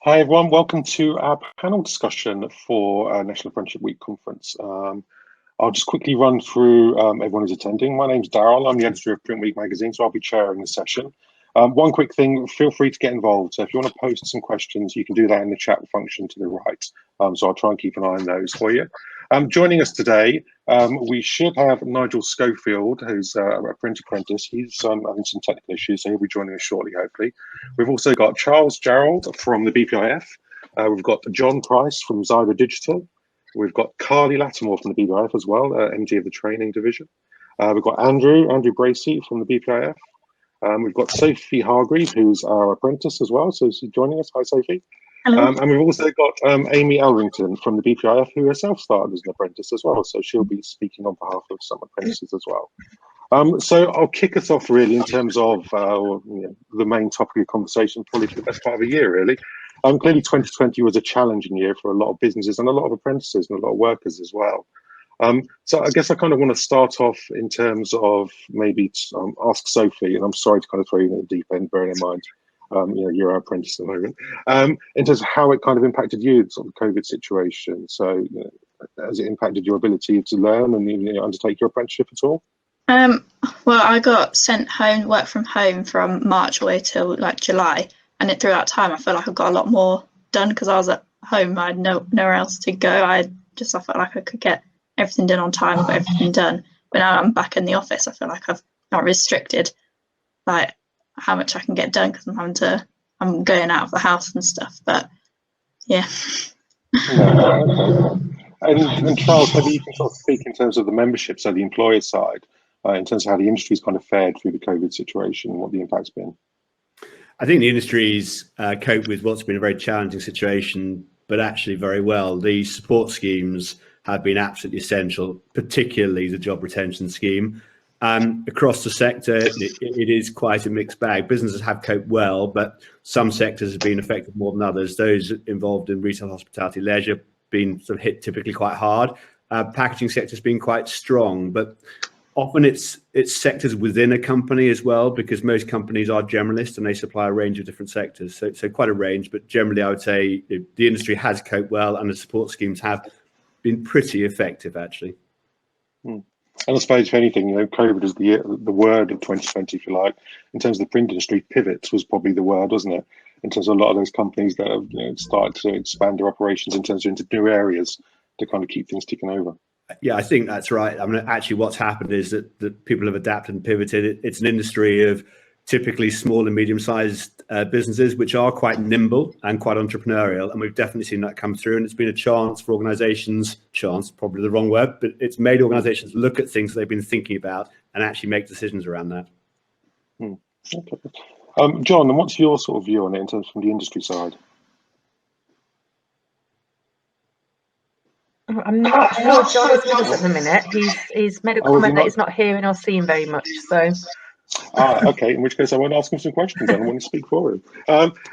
Hi everyone, welcome to our panel discussion for National Apprenticeship Week conference. I'll just quickly run through everyone who's attending. My name's Daryl, I'm the editor of Printweek magazine, so I'll be chairing the session. One quick thing, feel free to get involved. So if you want to post some questions, you can do that in the chat function to the right. So I'll try and keep an eye on those for you. Joining us today, we should have Nigel Schofield, who's a print apprentice. He's having some technical issues, so he'll be joining us shortly, hopefully. We've also got Charles Gerald from the BPIF. We've got John Price from Zyra Digital. We've got Carly Lattimore from the BPIF as well, MD of the training division. We've got Andrew Bracey from the BPIF. We've got Sophie Hargreave, who's our apprentice as well, so she's joining us. Hi, Sophie. Hello. And we've also got Amy Elrington from the BPIF, who herself started as an apprentice as well, so she'll be speaking on behalf of some apprentices as well. So I'll kick us off really in terms of the main topic of conversation, probably for the best part of a year, really. Clearly 2020 was a challenging year for a lot of businesses and a lot of apprentices and a lot of workers as well. So I guess I kind of want to start off in terms of maybe ask Sophie, and I'm sorry to kind of throw you in the deep end, bearing in mind, you're our apprentice at the moment, in terms of how it kind of impacted you, sort of the COVID situation. So has it impacted your ability to learn and undertake your apprenticeship at all? Well, I got sent home, work from home from March away till like July, and through that time I felt like I got a lot more done because I was at home. I had nowhere else to go. I felt like I could get everything done on time, got everything done. But now I'm back in the office, I feel like I've not restricted like how much I can get done because I'm going out of the house and stuff. But yeah. Okay. And Charles, maybe you can sort of speak in terms of the membership, so the employer side, in terms of how the industry's kind of fared through the COVID situation and what the impact's been. I think the industry's coped with what's been a very challenging situation, but actually very well. The support schemes have been absolutely essential, particularly the job retention scheme. Across the sector, it is quite a mixed bag. Businesses have coped well, but some sectors have been affected more than others. Those involved in retail, hospitality, leisure, been sort of hit typically quite hard. Packaging sector's been quite strong, but often it's sectors within a company as well, because most companies are generalists and they supply a range of different sectors. So quite a range, but generally I would say the industry has coped well and the support schemes have been pretty effective, actually. And I suppose, if anything, COVID is the word of 2020, if you like. In terms of the print industry, pivots was probably the word, wasn't it? In terms of a lot of those companies that have started to expand their operations in terms of into new areas to kind of keep things ticking over. Yeah, I think that's right. I mean, actually what's happened is that people have adapted and pivoted. It's an industry of typically small and medium-sized businesses, which are quite nimble and quite entrepreneurial. And we've definitely seen that come through. And it's been a chance for organizations, probably the wrong word, but it's made organizations look at things they've been thinking about and actually make decisions around that. Okay. John, and what's your sort of view on it in terms from the industry side? I'm not sure John is with us at the minute. He's made a comment that he's not hearing or seeing very much. So. Okay, in which case I won't ask him some questions. I don't want to speak for him.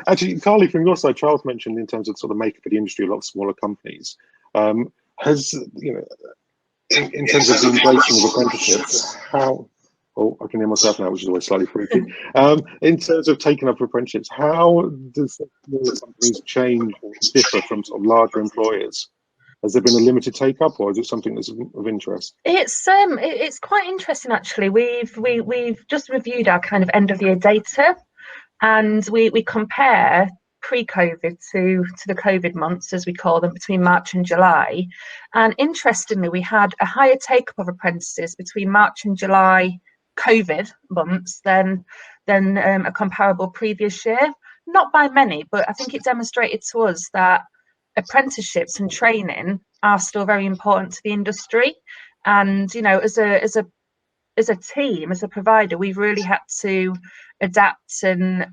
Actually, Carly, from your side, Charles mentioned in terms of sort of makeup of the industry, a lot of smaller companies. Has, in terms of the embracing of apprenticeships, how... Oh, I can hear myself now, which is always slightly freaky. In terms of taking up apprenticeships, how does smaller companies change or differ from sort of larger employers? Has there been a limited take up, or is it something that's of interest? It's quite interesting actually. We've just reviewed our kind of end of year data, and we compare pre-COVID to the COVID months, as we call them, between March and July. And interestingly, we had a higher take up of apprentices between March and July COVID months than a comparable previous year. Not by many, but I think it demonstrated to us that apprenticeships and training are still very important to the industry. And as a team, as a provider, we've really had to adapt and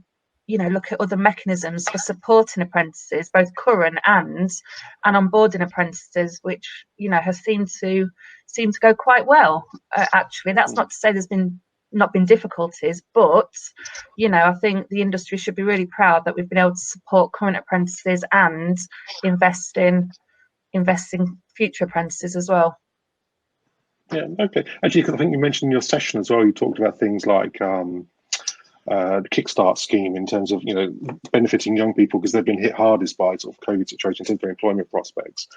look at other mechanisms for supporting apprentices, both current and onboarding apprentices, which has seemed to go quite well. Actually, that's not to say there's not been difficulties, but I think the industry should be really proud that we've been able to support current apprentices and invest in future apprentices as well. Yeah, okay. Actually, I think you mentioned in your session as well, you talked about things like the Kickstart scheme in terms of benefiting young people because they've been hit hardest by sort of COVID situation in terms of their employment prospects.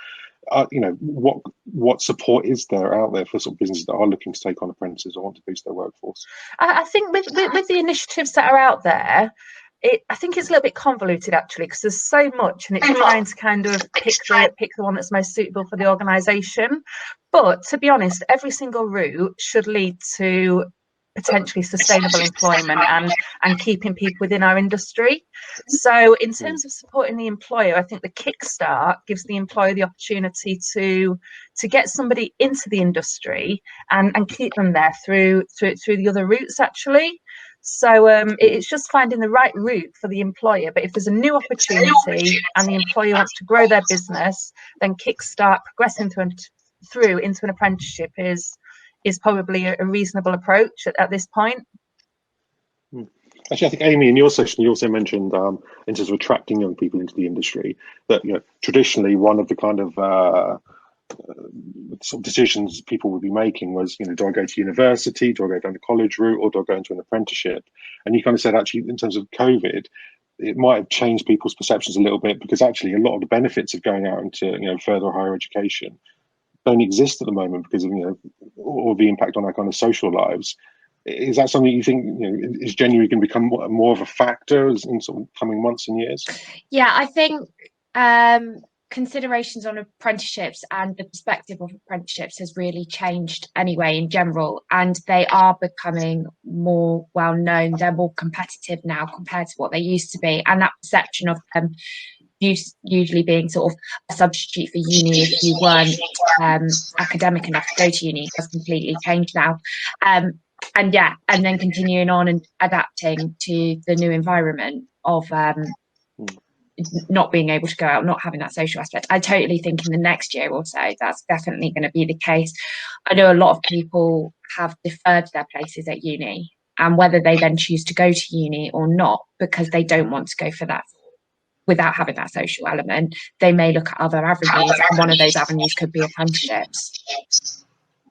What support is there out there for sort of businesses that are looking to take on apprentices or want to boost their workforce? I think with the initiatives that are out there, I think it's a little bit convoluted actually, because there's so much, and it's trying to kind of pick the one that's most suitable for the organisation. But to be honest, every single route should lead to potentially sustainable employment and keeping people within our industry. So in terms of supporting the employer, I think the Kickstart gives the employer the opportunity to get somebody into the industry and keep them there through the other routes actually. So it's just finding the right route for the employer. But if there's a new opportunity and the employer wants to grow their business, then Kickstart progressing through into an apprenticeship is probably a reasonable approach at this point. Actually, I think, Amy, in your session, you also mentioned in terms of attracting young people into the industry that traditionally one of the kind of sort of decisions people would be making was, do I go to university, do I go down the college route, or do I go into an apprenticeship? And you kind of said, actually, in terms of COVID, it might have changed people's perceptions a little bit, because actually a lot of the benefits of going out into further higher education don't exist at the moment because of all the impact on our kind of social lives. Is that something you think is genuinely going to become more of a factor in sort of coming months and years? Yeah, I think considerations on apprenticeships and the perspective of apprenticeships has really changed anyway in general, and they are becoming more well known. They're more competitive now compared to what they used to be, and that perception of them usually being sort of a substitute for uni if you weren't academic enough to go to uni has completely changed now. And then continuing on and adapting to the new environment of not being able to go out, not having that social aspect. I totally think in the next year or so that's definitely going to be the case. I know a lot of people have deferred their places at uni, and whether they then choose to go to uni or not because they don't want to go for that without having that social element, they may look at other avenues, and one of those avenues could be apprenticeships.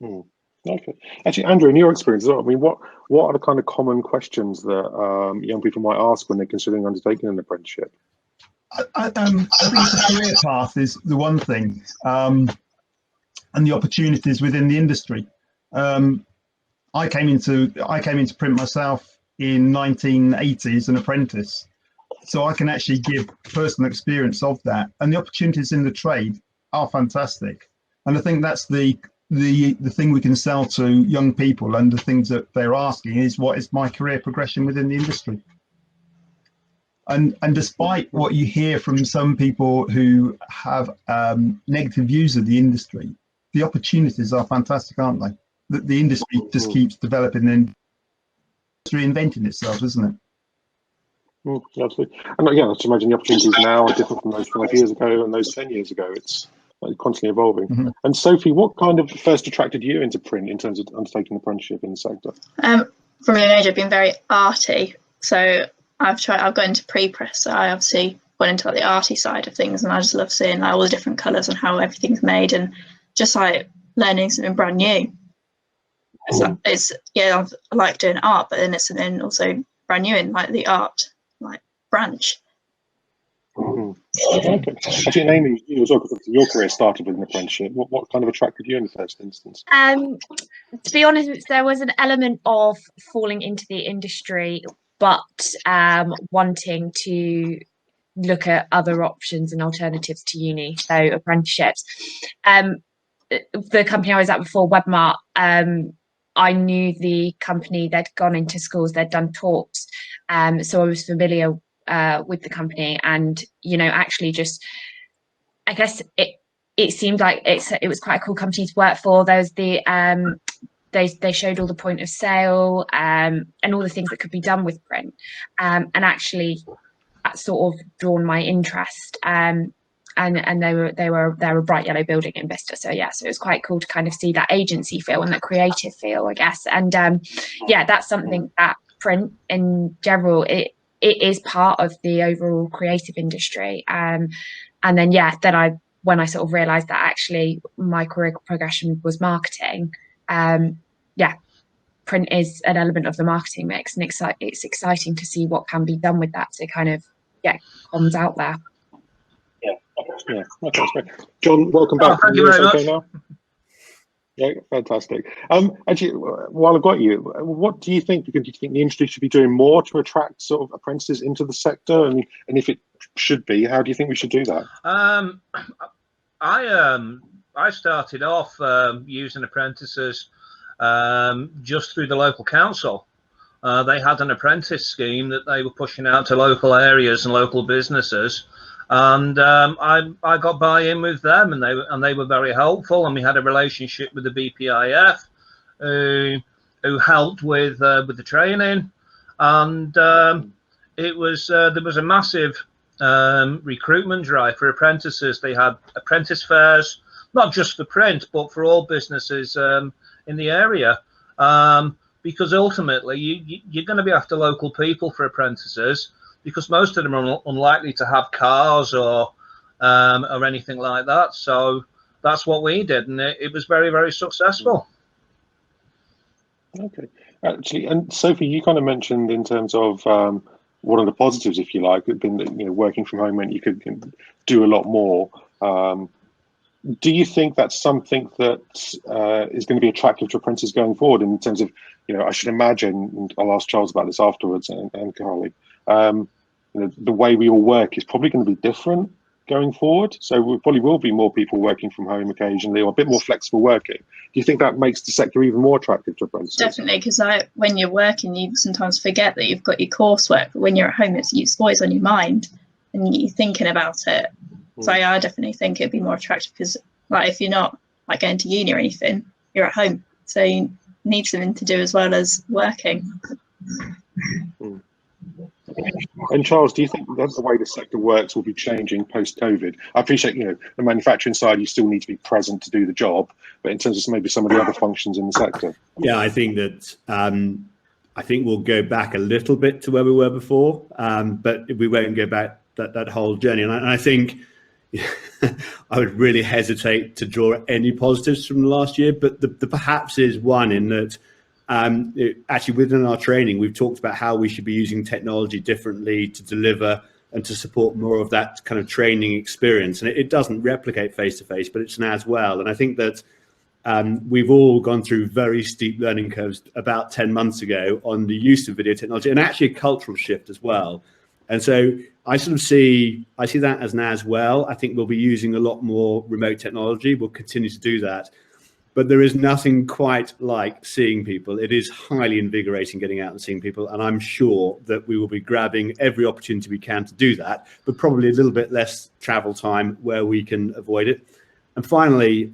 Okay. Actually, Andrew, in your experience, I mean, what are the kind of common questions that young people might ask when they're considering undertaking an apprenticeship? I think the career path is the one thing, and the opportunities within the industry. I came into print myself in 1980 as an apprentice, so I can actually give personal experience of that, and the opportunities in the trade are fantastic. And I think that's the thing we can sell to young people, and the things that they're asking is, what is my career progression within the industry? And despite what you hear from some people who have negative views of the industry, the opportunities are fantastic, aren't they? The industry just keeps developing and reinventing itself, isn't it? Absolutely. And again, I just imagine the opportunities now are different from those 5 years ago and those 10 years ago. It's constantly evolving. And Sophie, what kind of first attracted you into print in terms of undertaking an apprenticeship in the sector? From a young age, I've been very arty, so I've got into pre-press. So I obviously went into the arty side of things, and I just love seeing all the different colours and how everything's made, and just learning something brand new. I like doing art, but then it's something also brand new in the art branch. Okay. Actually, Amy, your career started with an apprenticeship. What kind of attracted you in the first instance? To be honest, there was an element of falling into the industry, but wanting to look at other options and alternatives to uni, so apprenticeships. The company I was at before, Webmart, I knew the company. They'd gone into schools, they'd done talks, so I was familiar with the company, and actually just, I guess it seemed like it was quite a cool company to work for. There's the they showed all the point of sale and all the things that could be done with print, and actually that sort of drawn my interest. And they're a bright yellow building in Bicester, so it was quite cool to kind of see that agency feel and that creative feel, I guess. And that's something that print in general, it is part of the overall creative industry. And then when I sort of realised that actually my career progression was marketing, print is an element of the marketing mix, and it's exciting to see what can be done with that to kind of get comms out there. Yeah, okay, that's great. John, welcome back. Thank you very much. Now? Yeah, fantastic. Actually, while I've got you, what do you think? Do you think the industry should be doing more to attract sort of apprentices into the sector? And if it should be, how do you think we should do that? I started off using apprentices just through the local council. They had an apprentice scheme that they were pushing out to local areas and local businesses. And I got buy-in with them, and they were very helpful, and we had a relationship with the BPIF who helped with the training, and there was a massive recruitment drive for apprentices. They had apprentice fairs, not just for print but for all businesses in the area, because ultimately you're going to be after local people for apprentices, because most of them are unlikely to have cars or anything like that. So that's what we did, and it was very, very successful. Okay, actually, and Sophie, you kind of mentioned in terms of one of the positives, if you like, had been that, you know, working from home meant you could do a lot more. Do you think that's something that is going to be attractive to apprentices going forward in terms of, you know, I should imagine, and I'll ask Charles about this afterwards, and Carly, you know, the way we all work is probably going to be different going forward. So we probably will be more people working from home occasionally, or a bit more flexible working. Do you think that makes the sector even more attractive to apprentices? Definitely, because when you're working, you sometimes forget that you've got your coursework, but when you're at home, it's always on your mind and you're thinking about it. So I definitely think it'd be more attractive, because like if you're not like going to uni or anything, you're at home, so you need something to do as well as working. And Charles, do you think that the way the sector works will be changing post-COVID? I appreciate, you know, the manufacturing side, you still need to be present to do the job, but in terms of maybe some of the other functions in the sector. Yeah, I think that I think we'll go back a little bit to where we were before, but we won't go back that whole journey. And I think I would really hesitate to draw any positives from the last year, but the perhaps is one in that actually within our training, we've talked about how we should be using technology differently to deliver and to support more of that kind of training experience. And it doesn't replicate face-to-face, but it's an as well. And I think that we've all gone through very steep learning curves about 10 months ago on the use of video technology, and actually a cultural shift as well. And so I sort of see that as an as well. I think we'll be using a lot more remote technology. We'll continue to do that. But there is nothing quite like seeing people. It is highly invigorating getting out and seeing people. And I'm sure that we will be grabbing every opportunity we can to do that, but probably a little bit less travel time where we can avoid it. And finally,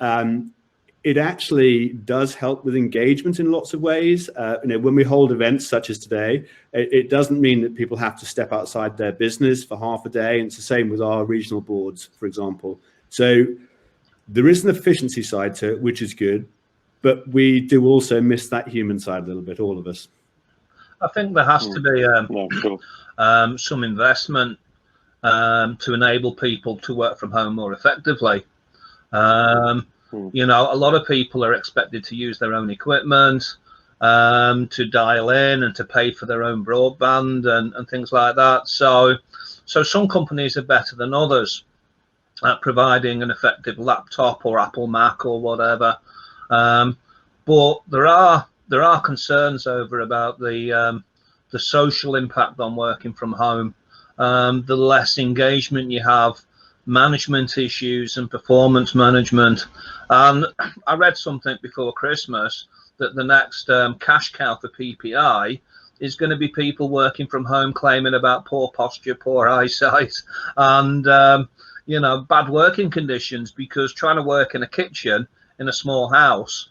it actually does help with engagement in lots of ways. You know, when we hold events such as today, it doesn't mean that people have to step outside their business for half a day. And it's the same with our regional boards, for example. So there is an efficiency side to it, which is good, but we do also miss that human side a little bit, all of us. I think there has to be some investment to enable people to work from home more effectively. You know, a lot of people are expected to use their own equipment, to dial in and to pay for their own broadband and things like that. So some companies are better than others at providing an effective laptop or Apple Mac or whatever, but there are concerns about the social impact on working from home, the less engagement you have, management issues and performance management. And I read something before Christmas that the next cash cow for PPI is going to be people working from home claiming about poor posture, poor eyesight, and you know, bad working conditions, because trying to work in a kitchen in a small house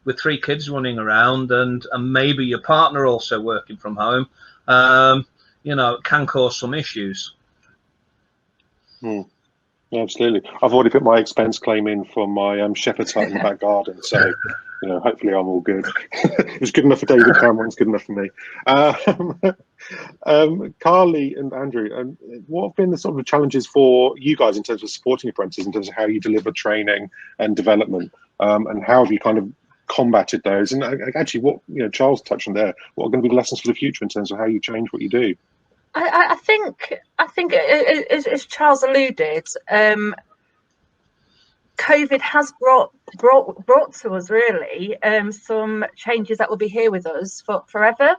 with 3 kids running around and maybe your partner also working from home, you know, can cause some issues. Yeah, absolutely. I've already put my expense claim in for my shepherd's hut in the back garden, so you know, hopefully I'm all good. It was good enough for David Cameron, it's good enough for me. Carly and Andrew, what have been the sort of challenges for you guys in terms of supporting apprentices, in terms of how you deliver training and development, and how have you kind of combated those? And actually, what Charles touched on there, what are going to be the lessons for the future in terms of how you change what you do? I think as Charles alluded, COVID has brought to us really some changes that will be here with us for forever.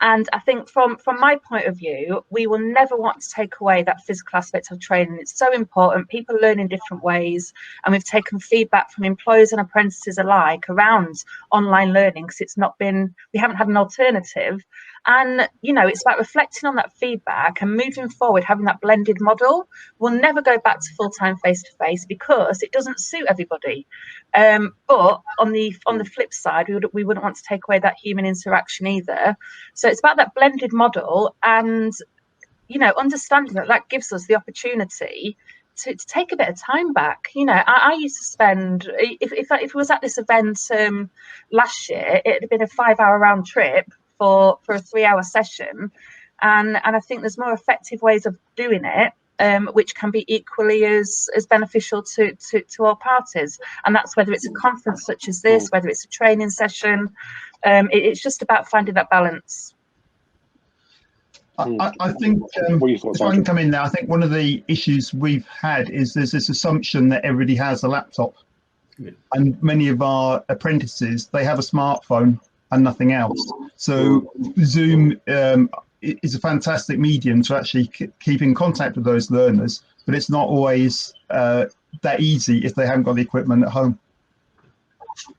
And I think from my point of view, we will never want to take away that physical aspect of training. It's so important. People learn in different ways. And we've taken feedback from employers and apprentices alike around online learning because we haven't had an alternative. And, it's about reflecting on that feedback and moving forward, having that blended model. We'll never go back to full-time face-to-face because it doesn't suit everybody. But on the flip side, we wouldn't want to take away that human interaction either. So it's about that blended model and, understanding that gives us the opportunity to take a bit of time back. I used to spend, if I was at this event last year, it had been a 5-hour round trip for a 3-hour session. And I think there's more effective ways of doing it, which can be equally as beneficial to all parties. And that's whether it's a conference such as this, whether it's a training session. It's just about finding that balance. I think if I can come in there, I think one of the issues we've had is there's this assumption that everybody has a laptop. Yeah. And many of our apprentices, they have a smartphone and nothing else. So Zoom is a fantastic medium to actually keep in contact with those learners, but it's not always that easy if they haven't got the equipment at home.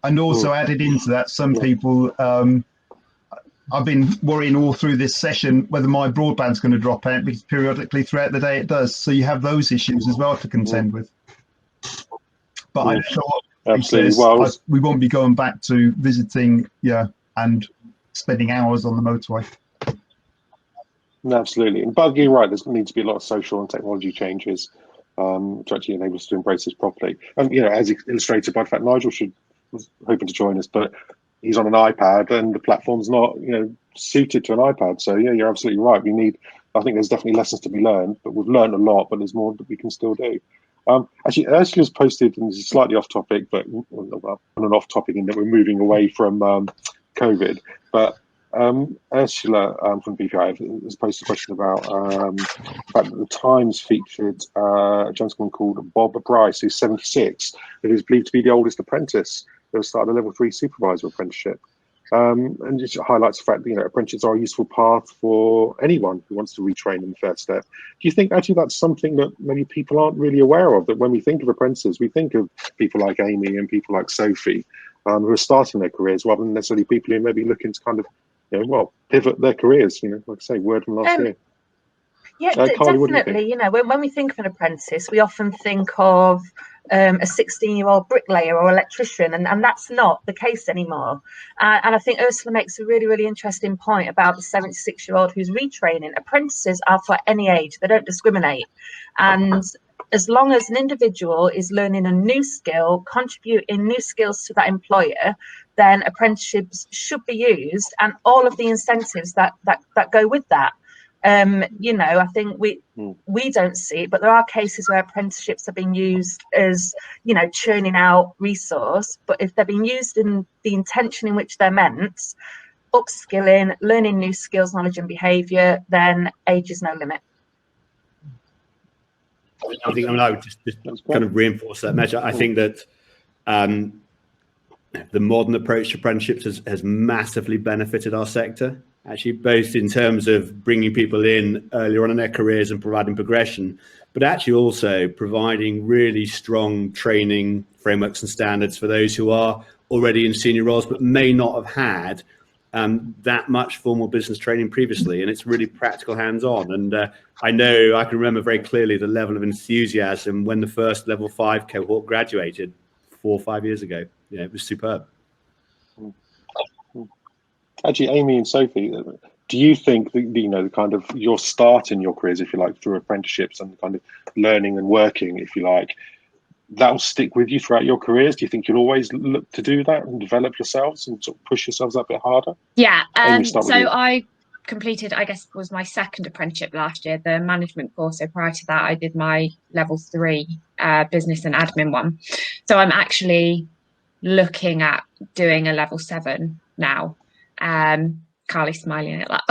And also added into that, some people, I've been worrying all through this session whether my broadband's going to drop out, because periodically throughout the day it does. So you have those issues as well to contend with. But I'm sure we won't be going back to visiting, and spending hours on the motorway. No, absolutely. And Bug, you're right, there's going to need to be a lot of social and technology changes to actually enable us to embrace this properly. And, as illustrated by the fact Nigel was hoping to join us, but he's on an iPad and the platform's not, suited to an iPad. So, you're absolutely right. I think there's definitely lessons to be learned, but we've learned a lot, but there's more that we can still do. Actually, Ursula's posted, and this is slightly off topic, but on an off topic in that we're moving away from COVID, but Ursula from BPI has posted a question about the Times featured a gentleman called Bob Bryce, who's 76, and who's believed to be the oldest apprentice who started a level 3 supervisor apprenticeship. And just highlights the fact that apprenticeships are a useful path for anyone who wants to retrain in the first step. Do you think actually that's something that maybe people aren't really aware of, that when we think of apprentices, we think of people like Amy and people like Sophie, who are starting their careers, rather than necessarily people who may be looking to kind of, pivot their careers, like I say, word from last year. Yeah, definitely. When we think of an apprentice, we often think of a 16-year-old bricklayer or electrician, and that's not the case anymore. And I think Ursula makes a really, really interesting point about the 76-year-old who's retraining. Apprentices are for any age; they don't discriminate. And as long as an individual is learning a new skill, contributing new skills to that employer, then apprenticeships should be used, and all of the incentives that go with that. I think we don't see it, but there are cases where apprenticeships are being used as, churning out resource. But if they're being used in the intention in which they're meant, upskilling, learning new skills, knowledge and behaviour, then age is no limit. I would just kind of reinforce that measure. I think that the modern approach to apprenticeships has massively benefited our sector, actually, both in terms of bringing people in earlier on in their careers and providing progression, but actually also providing really strong training frameworks and standards for those who are already in senior roles but may not have had that much formal business training previously, and it's really practical, hands-on. And I can remember very clearly the level of enthusiasm when the first level 5 cohort graduated 4 or 5 years ago. It was superb. Actually, Amy and Sophie, do you think that the kind of your start in your careers, if you like, through apprenticeships and kind of learning and working, if you like, that will stick with you throughout your careers? Do you think you'll always look to do that and develop yourselves and sort of push yourselves a bit harder? Yeah. So I completed, I guess, was my second apprenticeship last year, the management course. So prior to that, I did my level 3 business and admin one. So I'm actually looking at doing a level 7 now. Carly's smiling at that.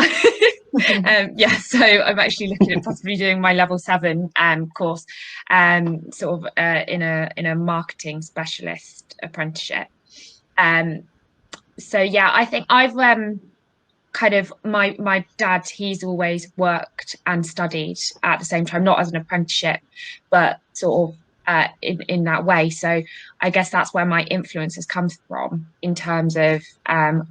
Yeah, so I'm actually looking at possibly doing my level 7 course, sort of in a marketing specialist apprenticeship. So yeah, I think I've kind of my dad, he's always worked and studied at the same time, not as an apprenticeship, but sort of in that way. So I guess that's where my influence has come from in terms of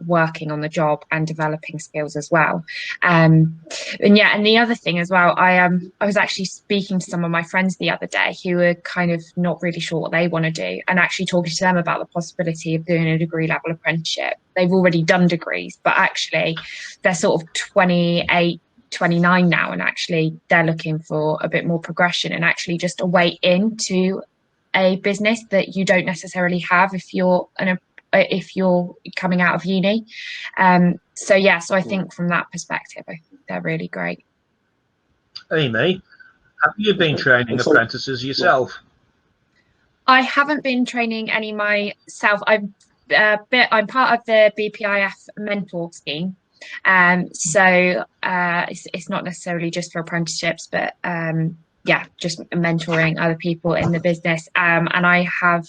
working on the job and developing skills as well. And yeah, and the other thing as well, I was actually speaking to some of my friends the other day who were kind of not really sure what they want to do, and actually talking to them about the possibility of doing a degree level apprenticeship. They've already done degrees, but actually they're sort of 28, 29 now, and actually they're looking for a bit more progression and actually just a way into a business that you don't necessarily have if you're coming out of uni. So yeah, so I think from that perspective, I think they're really great. Amy, have you been training apprentices yourself? I haven't been training any myself. I'm part of the BPIF mentor scheme. So it's not necessarily just for apprenticeships, but yeah, just mentoring other people in the business. And I have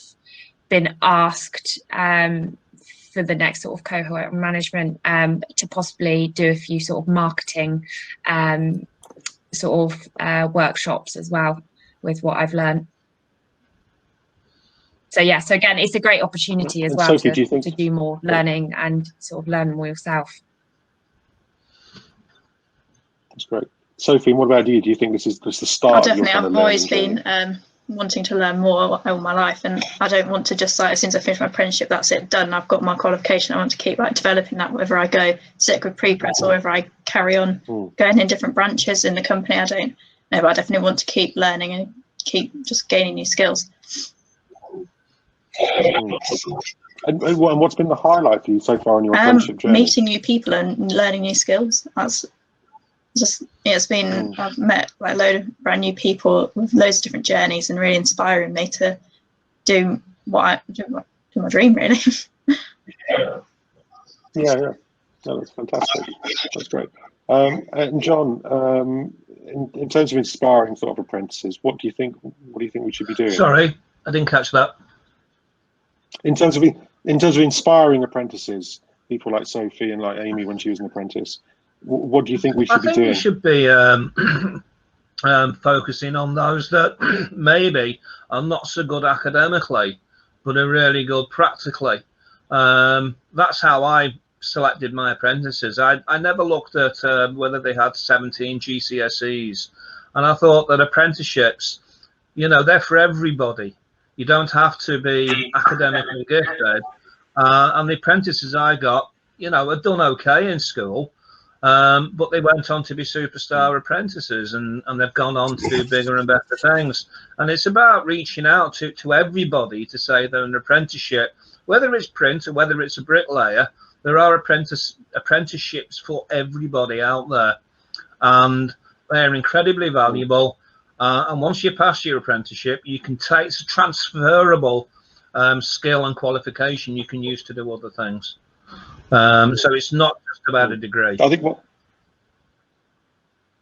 been asked for the next sort of cohort management to possibly do a few sort of marketing sort of workshops as well with what I've learned. So yeah, so again, it's a great opportunity as well, Sophie, to do more learning and sort of learn more yourself. That's great. Sophie, what about you? Do you think this is the start? Definitely. I've always been wanting to learn more all my life, and I don't want to just as soon as I finish my apprenticeship, that's it, done. I've got my qualification. I want to keep developing that, whether I go stick with pre-press or whether I carry on going in different branches in the company. I don't know, but I definitely want to keep learning and keep just gaining new skills. And what's been the highlight for you so far on your apprenticeship journey? Meeting new people and learning new skills. That's just, it's been, I've met like a load of brand new people with loads of different journeys and really inspiring me to do my dream, really. Yeah, no, that's fantastic. That's great. And John, in terms of inspiring sort of apprentices, what do you think we should be doing? Sorry, I didn't catch that. In terms of inspiring apprentices, people like Sophie and like Amy when she was an apprentice, what do you think we should be doing? I think we should be focusing on those that maybe are not so good academically, but are really good practically. That's how I selected my apprentices. I never looked at whether they had 17 GCSEs, and I thought that apprenticeships, you know, they're for everybody. You don't have to be academically gifted. And the apprentices I got, you know, had done okay in school, but they went on to be superstar apprentices, and they've gone on to do bigger and better things. And it's about reaching out to everybody to say that an apprenticeship, whether it's print or whether it's a bricklayer, there are apprenticeships for everybody out there, and they're incredibly valuable. And once you pass your apprenticeship, you can take, it's a transferable skill and qualification you can use to do other things. So it's not just about a degree. I think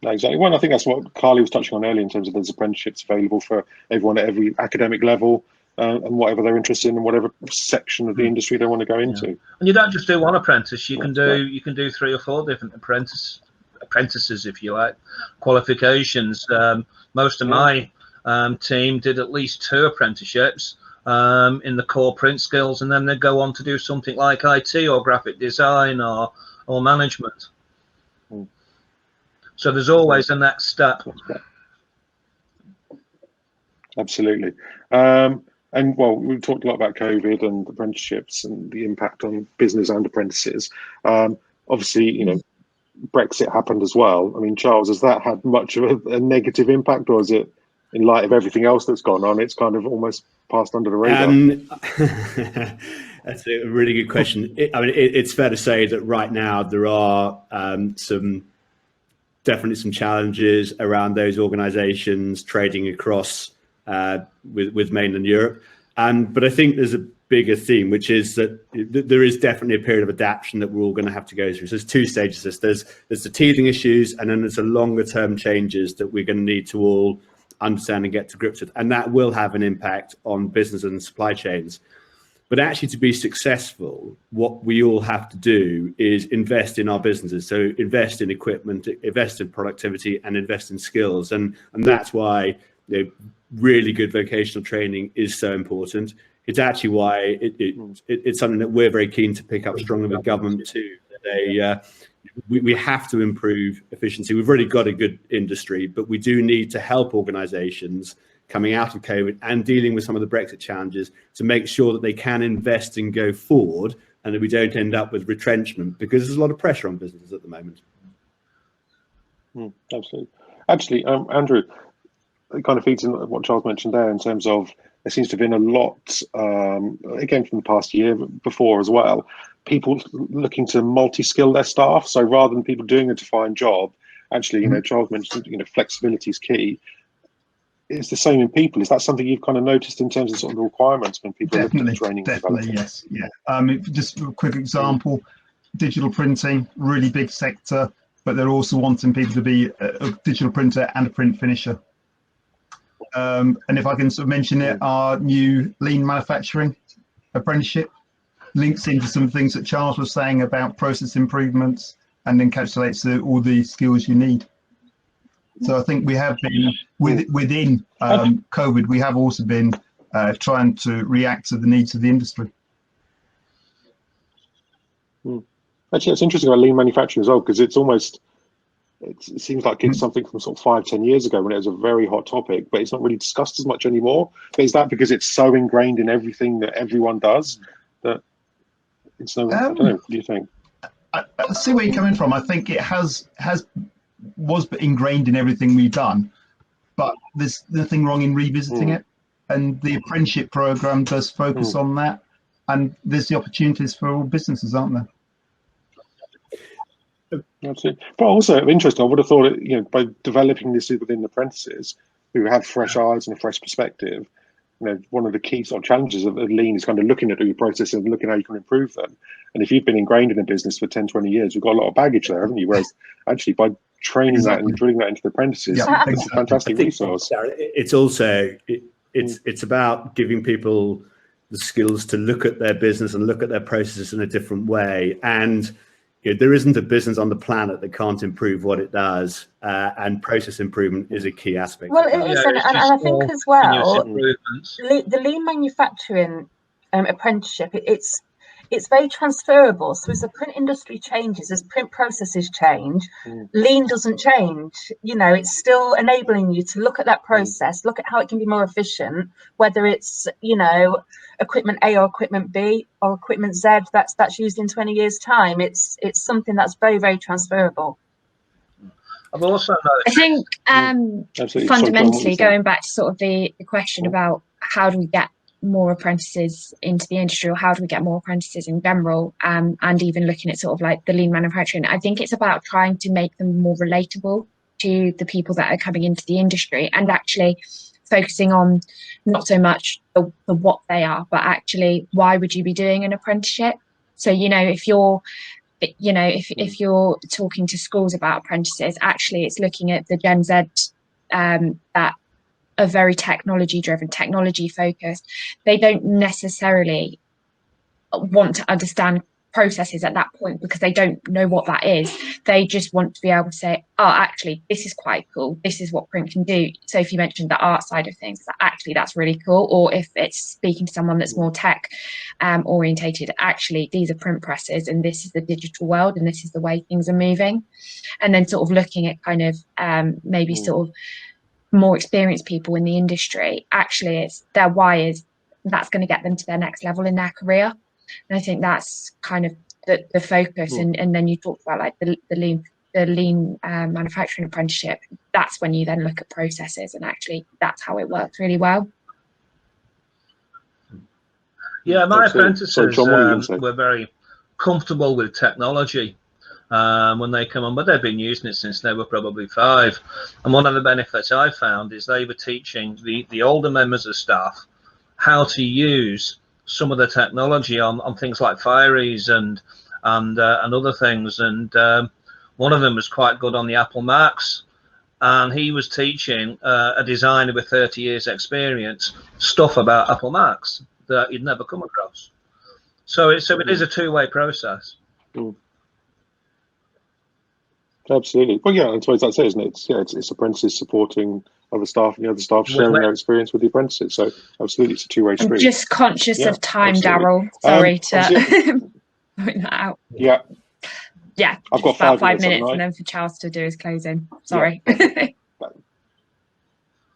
exactly. Well, I think that's what Carly was touching on earlier in terms of there's apprenticeships available for everyone at every academic level, and whatever they're interested in, whatever section of the industry they want to go into. Yeah. And you don't just do one apprentice. You can do 3 or 4 different apprentices, if you like, qualifications. Most of my team did at least 2 apprenticeships in the core print skills, and then they go on to do something like IT or graphic design or management. So there's always a next step. Absolutely. And well, we've talked a lot about COVID and apprenticeships and the impact on business and apprentices. Obviously, you know, Brexit happened as well. I mean, Charles, has that had much of a negative impact, or is it, in light of everything else that's gone on, it's kind of almost passed under the radar? That's a really good question. I mean, it's fair to say that right now there are definitely some challenges around those organisations trading across with mainland Europe, but I think there's bigger theme, which is that there is definitely a period of adaptation that we're all going to have to go through. So there's two stages. There's the teething issues, and then there's the longer term changes that we're going to need to all understand and get to grips with, and that will have an impact on business and supply chains. But actually, to be successful, what we all have to do is invest in our businesses. So invest in equipment, invest in productivity, and invest in skills. And that's why, you know, really good vocational training is so important. It's actually why it's something that we're very keen to pick up strongly with government too. We have to improve efficiency. We've already got a good industry, but we do need to help organisations coming out of COVID and dealing with some of the Brexit challenges to make sure that they can invest and go forward, and that we don't end up with retrenchment, because there's a lot of pressure on businesses at the moment. Absolutely. Actually, Andrew, it kind of feeds in what Charles mentioned there in terms of there seems to have been a lot, again, from the past year before as well, people looking to multi-skill their staff. So rather than people doing a defined job, actually, you know, Charles mentioned, you know, flexibility is key. It's the same in people. Is that something you've kind of noticed in terms of sort of the requirements when people are looking at training? Definitely, yes. Yeah. Just a quick example, digital printing, really big sector, but they're also wanting people to be a digital printer and a print finisher. And if I can sort of mention it, our new lean manufacturing apprenticeship links into some things that Charles was saying about process improvements and encapsulates all the skills you need. So I think we have been within COVID, we have also been trying to react to the needs of the industry. Actually, it's interesting about lean manufacturing as well, because it's almost, it seems like it's something from sort of 5-10 years ago when it was a very hot topic, but it's not really discussed as much anymore. But is that because it's so ingrained in everything that everyone does that it's no? I don't know. What do you think? I see where you're coming from. I think it was ingrained in everything we've done, but there's nothing wrong in revisiting it, and the apprenticeship program does focus on that, and there's the opportunities for all businesses, aren't there? Absolutely. But also interesting, I would have thought, you know, by developing this within apprentices who have fresh eyes and a fresh perspective, you know, one of the key sort of challenges of lean is kind of looking at your processes and looking at how you can improve them. And if you've been ingrained in a business for 10-20 years, you've got a lot of baggage there, haven't you? Whereas actually by training that and drilling that into the apprentices, it's a fantastic resource. It's also it's about giving people the skills to look at their business and look at their processes in a different way. And you know, there isn't a business on the planet that can't improve what it does, and process improvement is a key aspect. Well, it is, and I think as well, the lean manufacturing apprenticeship, it's very transferable. So as the print industry changes, as print processes change, lean doesn't change. You know, it's still enabling you to look at that process, look at how it can be more efficient, whether it's, you know, equipment A or equipment B or equipment Z that's used in 20 years time. It's something that's very, very transferable. I've also noticed, I think fundamentally, going back to sort of the question about how do we get more apprentices into the industry, or how do we get more apprentices in general, and even looking at sort of like the lean manufacturing, I think it's about trying to make them more relatable to the people that are coming into the industry, and actually focusing on not so much the what they are, but actually why would you be doing an apprenticeship. So, you know, if you're talking to schools about apprentices, actually it's looking at the Gen Z that are very technology driven, technology focused. They don't necessarily want to understand processes at that point because they don't know what that is. They just want to be able to say, oh, actually, this is quite cool. This is what print can do. So if you mentioned the art side of things, actually, that's really cool. Or if it's speaking to someone that's more tech orientated, actually, these are print presses and this is the digital world and this is the way things are moving. And then sort of looking at kind of maybe sort of more experienced people in the industry, actually it's their why is that's going to get them to their next level in their career. And I think that's kind of the focus. And then you talked about like the lean manufacturing apprenticeship. That's when you then look at processes, and actually that's how it works really well. Yeah, my apprentices were very comfortable with technology when they come on, but they've been using it since they were probably 5. And one of the benefits I found is they were teaching the older members of staff how to use some of the technology on things like Fireys and other things. And one of them was quite good on the Apple Macs, and he was teaching a designer with 30 years experience stuff about Apple Macs that you'd never come across. So it is a two-way process. Mm. Absolutely. Well, yeah, I suppose that's it, isn't it? It's apprentices supporting other staff, and the other staff sharing their experience with the apprentices. So absolutely, it's a two-way street. I'm just conscious of time, Daryl. Sorry to point that out. Yeah. Yeah, I've got about 5 minutes, and then for Charles to do his closing. Sorry. Yeah.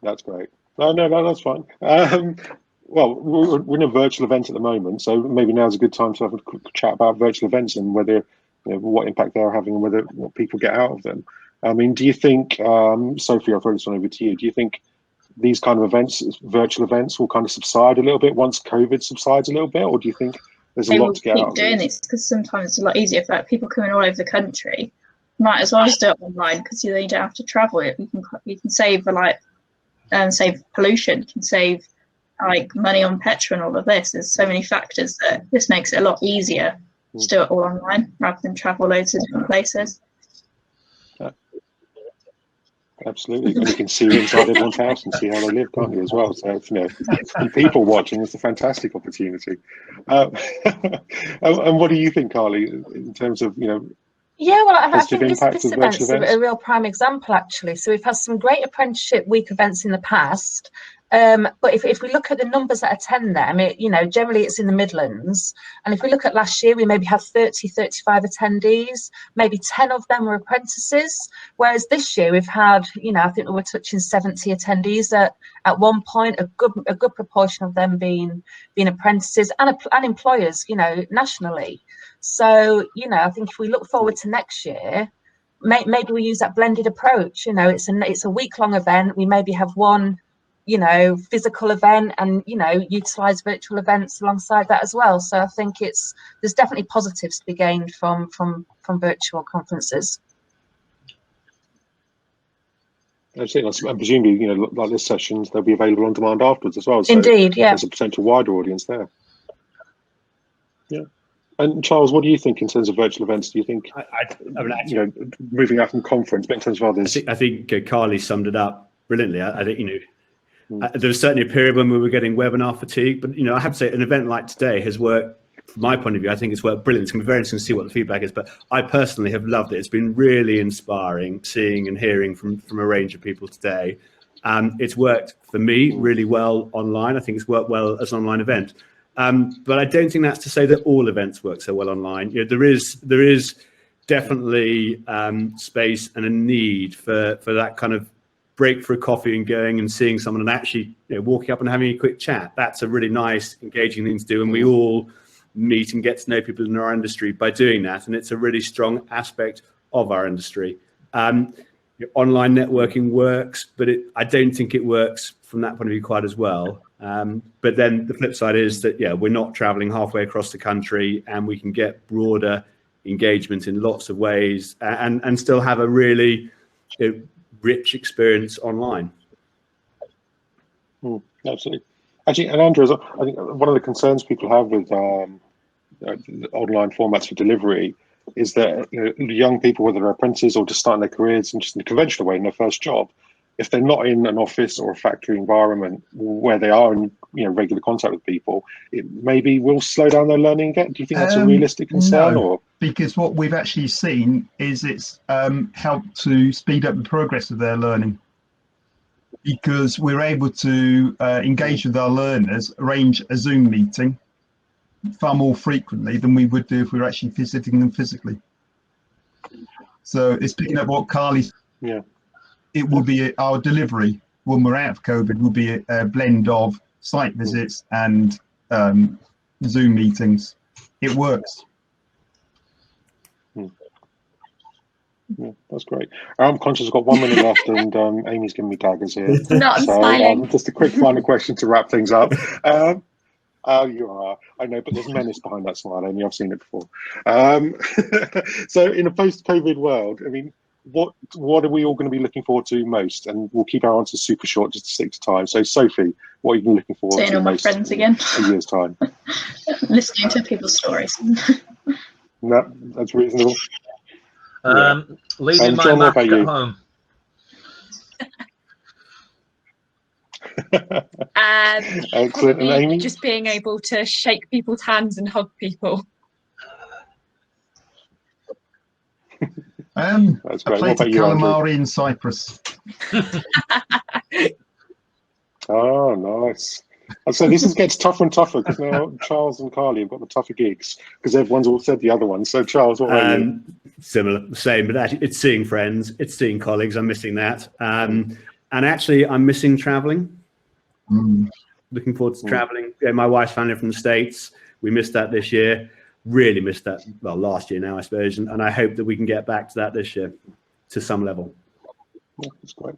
That's great. No, that's fine. Well, we're in a virtual event at the moment, so maybe now's a good time to have a quick chat about virtual events and whether, what impact they're having and what people get out of them. I mean, do you think, Sophie, I'll throw this one over to you. Do you think these kind of events, virtual events, will kind of subside a little bit once COVID subsides a little bit, or do you think there's a lot to get out of doing this? Because sometimes it's a lot easier for people coming all over the country. Might as well just do it online, because you don't have to travel. You can save save pollution. You can save money on petrol and all of this. There's so many factors that this makes it a lot easier to do it all online rather than travel loads of different places. Absolutely, and you can see inside everyone's house and see how they live, can't you, as well? So, and people watching is a fantastic opportunity. And what do you think, Carly, in terms of, Yeah, well, I positive think impact this of virtual event's events? a real prime example, actually. So we've had some great apprenticeship week events in the past. But if we look at the numbers that attend them, generally it's in the Midlands. And if we look at last year, we maybe had 30, 35 attendees. Maybe 10 of them were apprentices. Whereas this year we've had, I think we were touching 70 attendees at one point, a good proportion of them being apprentices and employers, nationally. So, I think if we look forward to next year, maybe we use that blended approach. It's a week-long event. We maybe have one, physical event and, utilize virtual events alongside that as well. So I think there's definitely positives to be gained from virtual conferences. Absolutely. And presumably, like this sessions, they'll be available on demand afterwards as well. So indeed, yeah. There's a potential wider audience there. Yeah. And Charles, what do you think in terms of virtual events? Do you think, moving out from conference, but in terms of others? I think Carly summed it up brilliantly. I think, there was certainly a period when we were getting webinar fatigue, but, I have to say an event like today has worked, from my point of view, I think it's worked brilliant. It's going to be very interesting to see what the feedback is, but I personally have loved it. It's been really inspiring seeing and hearing from a range of people today. It's worked for me really well online. I think it's worked well as an online event. But I don't think that's to say that all events work so well online. There is definitely space and a need for that kind of break for a coffee and going and seeing someone and actually walking up and having a quick chat. That's a really nice, engaging thing to do, and we all meet and get to know people in our industry by doing that, and it's a really strong aspect of our industry. Online networking works, but I don't think it works from that point of view quite as well. But then the flip side is that, we're not traveling halfway across the country, and we can get broader engagement in lots of ways and still have a really rich experience online. Absolutely. Actually, and Andrew, I think one of the concerns people have with online formats for delivery is that young people, whether they're apprentices or just starting their careers and just in a conventional way in their first job, if they're not in an office or a factory environment where they are in regular contact with people, it maybe will slow down their learning again. Do you think that's a realistic concern? No, because what we've actually seen is it's helped to speed up the progress of their learning, because we're able to engage with our learners, arrange a Zoom meeting far more frequently than we would do if we were actually visiting them physically. So it's picking up what Carly. Yeah. It will be our delivery when we're out of COVID will be a blend of site visits and Zoom meetings. It works. Yeah, that's great. I'm conscious I've got 1 minute left, and Amy's giving me daggers here. Not smiling. Just a quick final question to wrap things up. You are. I know, but there's menace behind that smile, Amy. I've seen it before. So in a post-COVID world, I mean, what are we all going to be looking forward to most? And we'll keep our answers super short just to stick to time. So Sophie, what are you looking forward Seeing to all my most friends in again. a year's time? Listening to people's stories. No, that's reasonable. Leaving my John, what Mac about at you? home. Excellent. And Amy? Just being able to shake people's hands and hug people. That's A great. plate of calamari in Cyprus. Oh, nice. So this gets tougher and tougher because now Charles and Carly have got the tougher gigs because everyone's all said the other one. So Charles, what about you? Similar, same, but actually it's seeing friends, it's seeing colleagues. I'm missing that. And actually I'm missing traveling. Looking forward to traveling. Yeah, my wife's family from the States. We missed that this year. Really missed that, well, last year now, I suppose. And I hope that we can get back to that this year to some level. Yeah, that's great.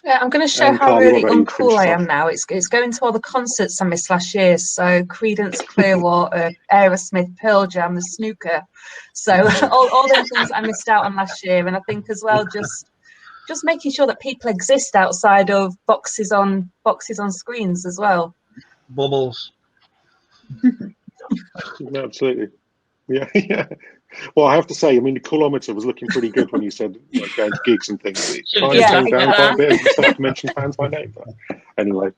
Yeah, I'm going to show how really uncool I am now. It's going to all the concerts I missed last year. So Creedence, Clearwater, Aerosmith, Pearl Jam, the snooker. So all those things I missed out on last year. And I think as well, just making sure that people exist outside of boxes on screens as well. Bubbles. Absolutely. Yeah. Well, I have to say, I mean, the kilometre was looking pretty good when you said going to gigs and things. It kind of came down quite a bit as you started to mention fans by name. But anyway,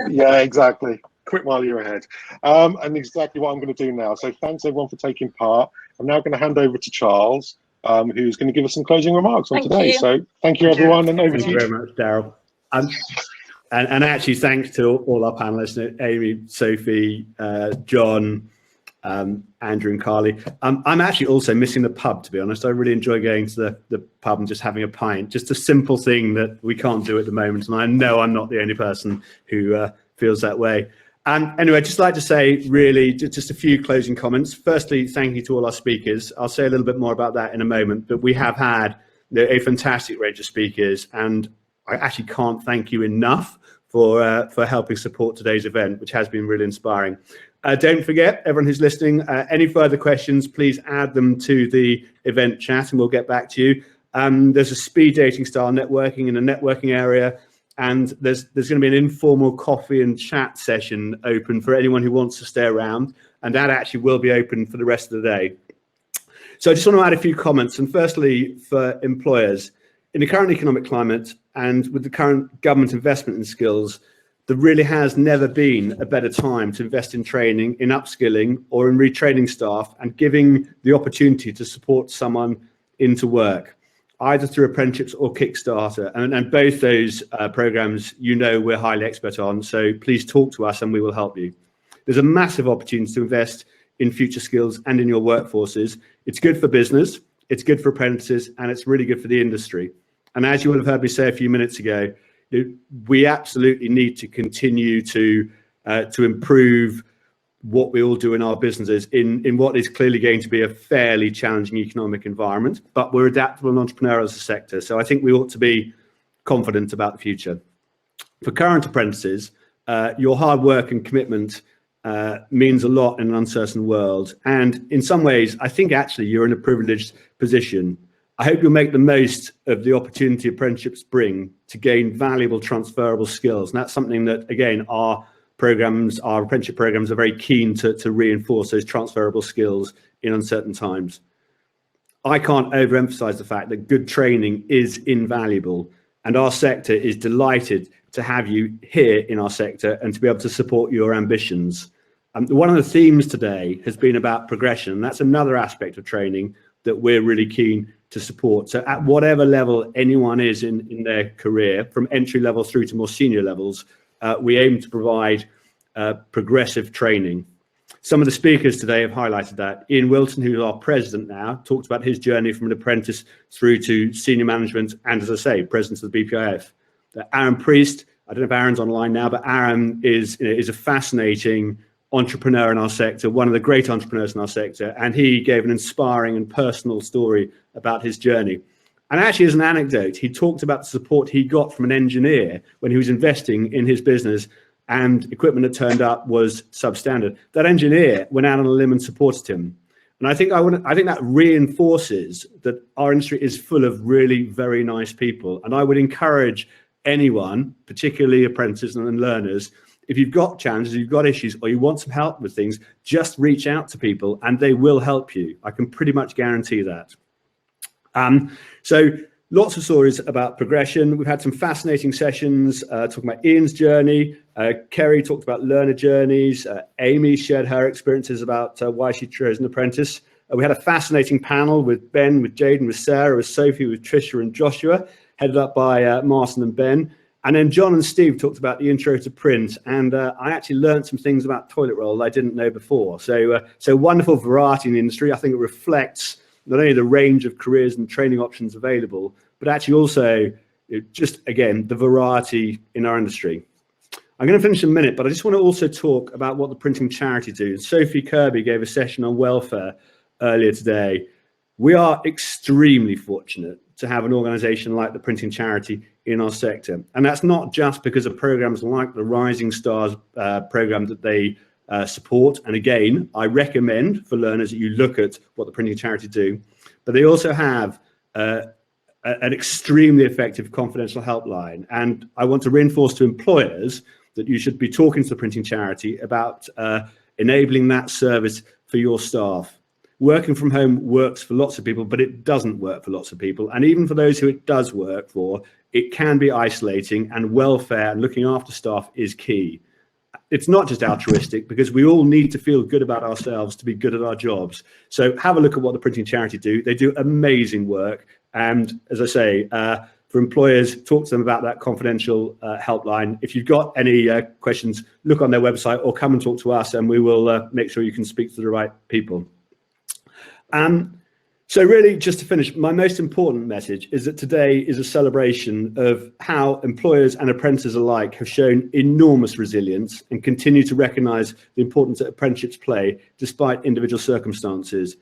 yeah, exactly. Quit while you're ahead. And exactly what I'm going to do now. So thanks everyone for taking part. I'm now going to hand over to Charles, who's going to give us some closing remarks on today. So thank you, everyone, and over to you. Thank you very much, Daryl. And actually, thanks to all our panelists, Amy, Sophie, John, Andrew and Carly. I'm actually also missing the pub, to be honest. I really enjoy going to the pub and just having a pint. Just a simple thing that we can't do at the moment. And I know I'm not the only person who feels that way. Anyway, I'd just like to say really just a few closing comments. Firstly, thank you to all our speakers. I'll say a little bit more about that in a moment, but we have had a fantastic range of speakers, and I actually can't thank you enough for helping support today's event, which has been really inspiring. Don't forget, everyone who's listening, any further questions, please add them to the event chat and we'll get back to you. There's a speed dating style networking in a networking area, and there's going to be an informal coffee and chat session open for anyone who wants to stay around, and that actually will be open for the rest of the day. So I just want to add a few comments. And firstly, for employers, in the current economic climate and with the current government investment in skills, there really has never been a better time to invest in training, in upskilling, or in retraining staff and giving the opportunity to support someone into work, either through apprenticeships or Kickstarter. And both those programs, we're highly expert on, so please talk to us and we will help you. There's a massive opportunity to invest in future skills and in your workforces. It's good for business, it's good for apprentices, and it's really good for the industry. And as you will have heard me say a few minutes ago, we absolutely need to continue to improve what we all do in our businesses in what is clearly going to be a fairly challenging economic environment, but we're adaptable and entrepreneurial as a sector. So I think we ought to be confident about the future. For current apprentices, your hard work and commitment means a lot in an uncertain world. And in some ways, I think actually you're in a privileged position. I hope you'll make the most of the opportunity apprenticeships bring to gain valuable transferable skills. And that's something that, again, our apprenticeship programs are very keen to reinforce those transferable skills in uncertain times. I can't overemphasize the fact that good training is invaluable, and our sector is delighted to have you here in our sector and to be able to support your ambitions. One of the themes today has been about progression, and that's another aspect of training that we're really keen to support. So at whatever level anyone is in their career, from entry level through to more senior levels, we aim to provide progressive training. Some of the speakers today have highlighted that. Ian Wilton, who's our president now, talked about his journey from an apprentice through to senior management and, as I say, president of the BPIF. Aaron Priest, I don't know if Aaron's online now, but Aaron is a fascinating entrepreneur in our sector, one of the great entrepreneurs in our sector, and he gave an inspiring and personal story about his journey. And actually, as an anecdote, he talked about the support he got from an engineer when he was investing in his business and equipment that turned up was substandard. That engineer went out on a limb and supported him. And I think that reinforces that our industry is full of really very nice people. And I would encourage anyone, particularly apprentices and learners, if you've got challenges, you've got issues, or you want some help with things, just reach out to people and they will help you. I can pretty much guarantee that. So lots of stories about progression. We've had some fascinating sessions talking about Ian's journey. Kerry talked about learner journeys. Amy shared her experiences about why she chose an apprentice. We had a fascinating panel with Ben, with Jaden, with Sarah, with Sophie, with Trisha and Joshua, headed up by Martin and Ben. And then John and Steve talked about the intro to print. And I actually learned some things about toilet roll I didn't know before. So wonderful variety in the industry. I think it reflects not only the range of careers and training options available, but actually also just, again, the variety in our industry. I'm going to finish in a minute, but I just want to also talk about what the printing charity do. Sophie Kirby gave a session on welfare earlier today. We are extremely fortunate to have an organisation like the printing charity in our sector. And that's not just because of programmes like the Rising Stars programme that they support. And again, I recommend for learners that you look at what the printing charity do, but they also have an extremely effective confidential helpline. And I want to reinforce to employers that you should be talking to the printing charity about enabling that service for your staff. Working from home works for lots of people, but it doesn't work for lots of people. And even for those who it does work for, it can be isolating, and welfare and looking after staff is key. It's not just altruistic, because we all need to feel good about ourselves to be good at our jobs. So have a look at what the printing charity do. They do amazing work. And as I say, for employers, talk to them about that confidential helpline. If you've got any questions, look on their website or come and talk to us, and we will make sure you can speak to the right people. So really, just to finish, my most important message is that today is a celebration of how employers and apprentices alike have shown enormous resilience and continue to recognise the importance that apprenticeships play despite individual circumstances.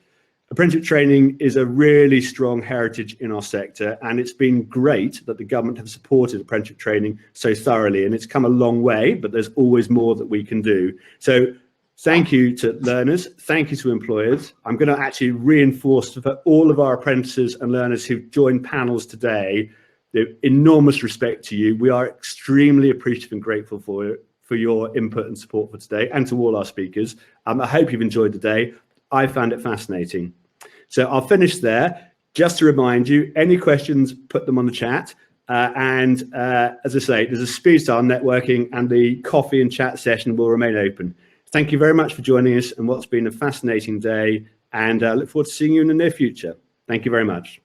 Apprenticeship training is a really strong heritage in our sector, and it's been great that the government have supported apprenticeship training so thoroughly, and it's come a long way, but there's always more that we can do. So thank you to learners, thank you to employers. I'm going to actually reinforce for all of our apprentices and learners who've joined panels today, the enormous respect to you. We are extremely appreciative and grateful for your input and support for today, and to all our speakers. I hope you've enjoyed the day. I found it fascinating. So I'll finish there. Just to remind you, any questions, put them on the chat. As I say, there's a speed style networking, and the coffee and chat session will remain open. Thank you very much for joining us, and what's been a fascinating day, and look forward to seeing you in the near future. Thank you very much.